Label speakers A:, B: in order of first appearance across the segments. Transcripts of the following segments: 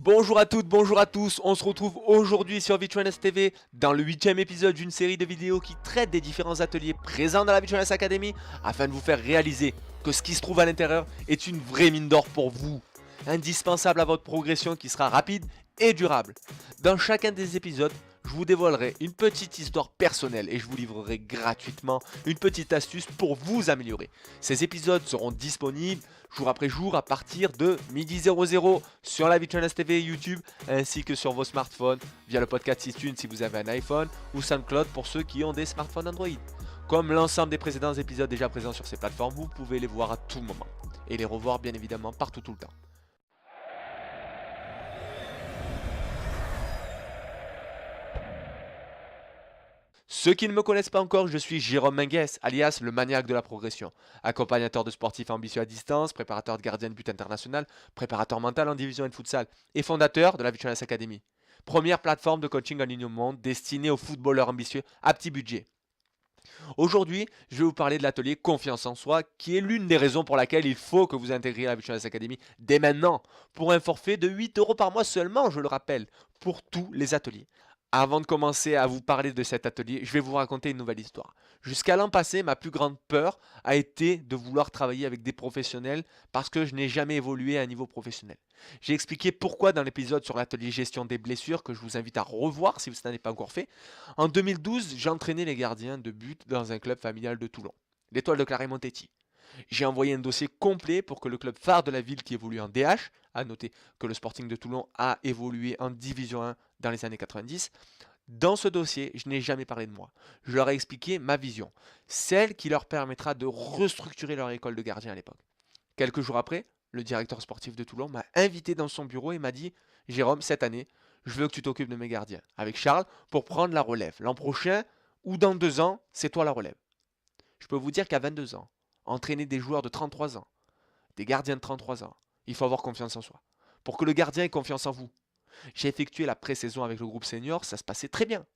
A: Bonjour à toutes, bonjour à tous, on se retrouve aujourd'hui sur VTrainersS TV dans le 8ème épisode d'une série de vidéos qui traite des différents ateliers présents dans la VTrainers Academy afin de vous faire réaliser que ce qui se trouve à l'intérieur est une vraie mine d'or pour vous, indispensable à votre progression qui sera rapide et durable. Dans chacun des épisodes, je vous dévoilerai une petite histoire personnelle et je vous livrerai gratuitement une petite astuce pour vous améliorer. Ces épisodes seront disponibles jour après jour à partir de 12h00 sur la VTrainersS TV et YouTube ainsi que sur vos smartphones via le podcast iTunes si vous avez un iPhone ou SoundCloud pour ceux qui ont des smartphones Android. Comme l'ensemble des précédents épisodes déjà présents sur ces plateformes, vous pouvez les voir à tout moment et les revoir bien évidemment partout tout le temps. Ceux qui ne me connaissent pas encore, je suis Jérôme Menguès, alias le maniaque de la progression. Accompagnateur de sportifs ambitieux à distance, préparateur de gardien de but international, préparateur mental en division et de futsal et fondateur de la VTrainersS Academy. Première plateforme de coaching en ligne au monde destinée aux footballeurs ambitieux à petit budget. Aujourd'hui, je vais vous parler de l'atelier Confiance en soi, qui est l'une des raisons pour laquelle il faut que vous intégriez la VTrainersS Academy dès maintenant, pour un forfait de 8 € par mois seulement, je le rappelle, pour tous les ateliers. Avant de commencer à vous parler de cet atelier, je vais vous raconter une nouvelle histoire. Jusqu'à l'an passé, ma plus grande peur a été de vouloir travailler avec des professionnels parce que je n'ai jamais évolué à un niveau professionnel. J'ai expliqué pourquoi dans l'épisode sur l'atelier gestion des blessures que je vous invite à revoir si ce n'est pas encore fait. En 2012, j'entraînais les gardiens de but dans un club familial de Toulon, l'Étoile de Claret-Montetti. J'ai envoyé un dossier complet pour que le club phare de la ville qui évolue en DH, à noter que le Sporting de Toulon a évolué en Division 1 dans les années 90. Dans ce dossier, je n'ai jamais parlé de moi. Je leur ai expliqué ma vision, celle qui leur permettra de restructurer leur école de gardien à l'époque. Quelques jours après, le directeur sportif de Toulon m'a invité dans son bureau et m'a dit « Jérôme, cette année, je veux que tu t'occupes de mes gardiens avec Charles pour prendre la relève. L'an prochain ou dans 2 ans, c'est toi la relève. » Je peux vous dire qu'à 22 ans, entraîner des joueurs de 33 ans, des gardiens de 33 ans, il faut avoir confiance en soi. Pour que le gardien ait confiance en vous. J'ai effectué la pré-saison avec le groupe senior, ça se passait très bien.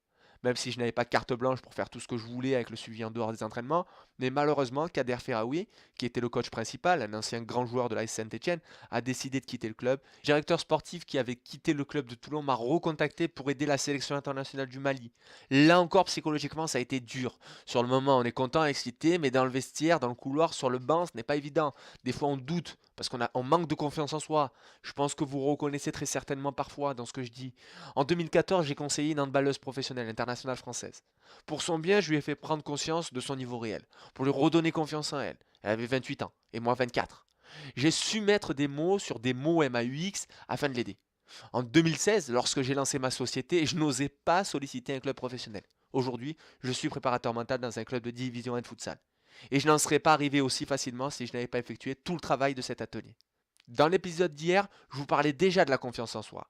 A: Même si je n'avais pas carte blanche pour faire tout ce que je voulais avec le suivi en dehors des entraînements, mais malheureusement, Kader Ferraoui, qui était le coach principal, un ancien grand joueur de la Saint-Etienne, a décidé de quitter le club. Le directeur sportif qui avait quitté le club de Toulon m'a recontacté pour aider la sélection internationale du Mali. Là encore, psychologiquement, ça a été dur. Sur le moment, on est content, excité, mais dans le vestiaire, dans le couloir, sur le banc, ce n'est pas évident. Des fois, on doute parce on manque de confiance en soi. Je pense que vous reconnaissez très certainement parfois dans ce que je dis. En 2014, j'ai conseillé une handballeuse professionnelle internationale française. Pour son bien, je lui ai fait prendre conscience de son niveau réel, pour lui redonner confiance en elle. Elle avait 28 ans, et moi 24. J'ai su mettre des mots sur des mots MAUX afin de l'aider. En 2016, lorsque j'ai lancé ma société, je n'osais pas solliciter un club professionnel. Aujourd'hui, je suis préparateur mental dans un club de division 1 de futsal. Et je n'en serais pas arrivé aussi facilement si je n'avais pas effectué tout le travail de cet atelier. Dans l'épisode d'hier, je vous parlais déjà de la confiance en soi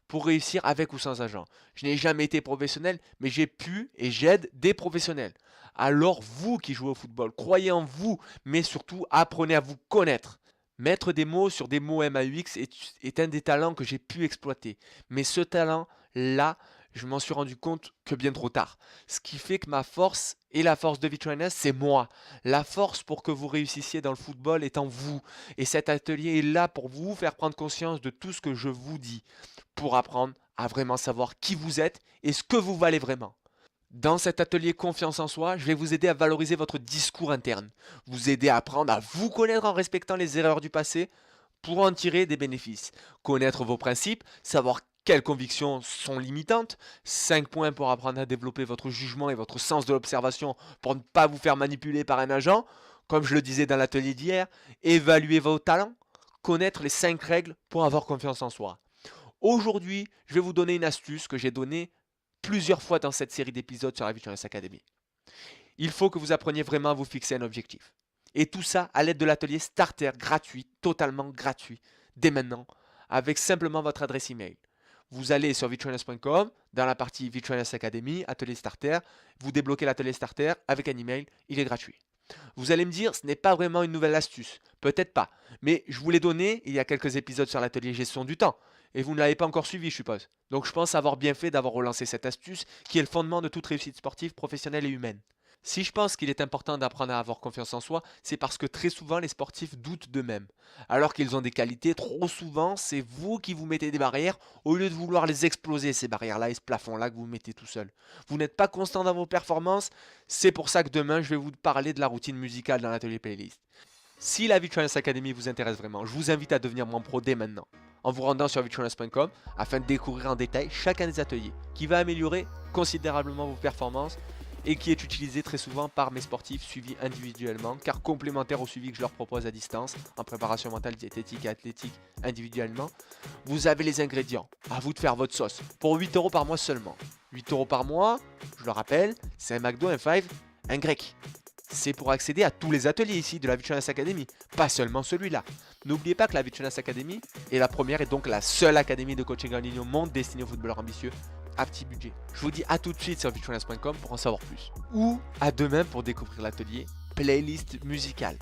A: pour réussir avec ou sans agent. Je n'ai jamais été professionnel, mais j'ai pu et j'aide des professionnels. Alors vous qui jouez au football, croyez en vous, mais surtout apprenez à vous connaître. Mettre des mots sur des mots MAUX est un des talents que j'ai pu exploiter. Mais ce talent-là, je m'en suis rendu compte que bien trop tard. Ce qui fait que ma force et la force de VTrainersS, c'est moi. La force pour que vous réussissiez dans le football est en vous. Et cet atelier est là pour vous faire prendre conscience de tout ce que je vous dis, pour apprendre à vraiment savoir qui vous êtes et ce que vous valez vraiment. Dans cet atelier confiance en soi, je vais vous aider à valoriser votre discours interne, vous aider à apprendre à vous connaître en respectant les erreurs du passé pour en tirer des bénéfices, connaître vos principes, savoir quelles convictions sont limitantes, 5 points pour apprendre à développer votre jugement et votre sens de l'observation pour ne pas vous faire manipuler par un agent, comme je le disais dans l'atelier d'hier, évaluer vos talents, connaître les 5 règles pour avoir confiance en soi. Aujourd'hui, je vais vous donner une astuce que j'ai donnée plusieurs fois dans cette série d'épisodes sur la VTrainersS Academy. Il faut que vous appreniez vraiment à vous fixer un objectif. Et tout ça à l'aide de l'atelier Starter gratuit, totalement gratuit, dès maintenant, avec simplement votre adresse email. Vous allez sur vtrainers.com, dans la partie VTrainersS Academy, atelier Starter, vous débloquez l'atelier Starter avec un email, il est gratuit. Vous allez me dire, ce n'est pas vraiment une nouvelle astuce. Peut-être pas. Mais je vous l'ai donné il y a quelques épisodes sur l'atelier gestion du temps. Et vous ne l'avez pas encore suivi, je suppose. Donc je pense avoir bien fait d'avoir relancé cette astuce qui est le fondement de toute réussite sportive, professionnelle et humaine. Si je pense qu'il est important d'apprendre à avoir confiance en soi, c'est parce que très souvent les sportifs doutent d'eux-mêmes. Alors qu'ils ont des qualités, trop souvent, c'est vous qui vous mettez des barrières au lieu de vouloir les exploser, ces barrières-là et ce plafond-là que vous mettez tout seul. Vous n'êtes pas constant dans vos performances, c'est pour ça que demain je vais vous parler de la routine musicale dans l'atelier playlist. Si la Vitruvians Academy vous intéresse vraiment, je vous invite à devenir membre pro dès maintenant, en vous rendant sur vitruvians.com afin de découvrir en détail chacun des ateliers, qui va améliorer considérablement vos performances et qui est utilisé très souvent par mes sportifs suivis individuellement, car complémentaire au suivi que je leur propose à distance, en préparation mentale, diététique et athlétique individuellement. Vous avez les ingrédients, à vous de faire votre sauce, pour 8 € par mois seulement. 8 € par mois, je le rappelle, c'est un McDo, un Five, un grec. C'est pour accéder à tous les ateliers ici de la Vitruvians Academy, pas seulement celui-là. N'oubliez pas que la Vitruvians Academy est la première et donc la seule académie de coaching en ligne au monde destinée aux footballeurs ambitieux à petit budget. Je vous dis à tout de suite sur vitruvians.com pour en savoir plus. Ou à demain pour découvrir l'atelier Playlist musicale.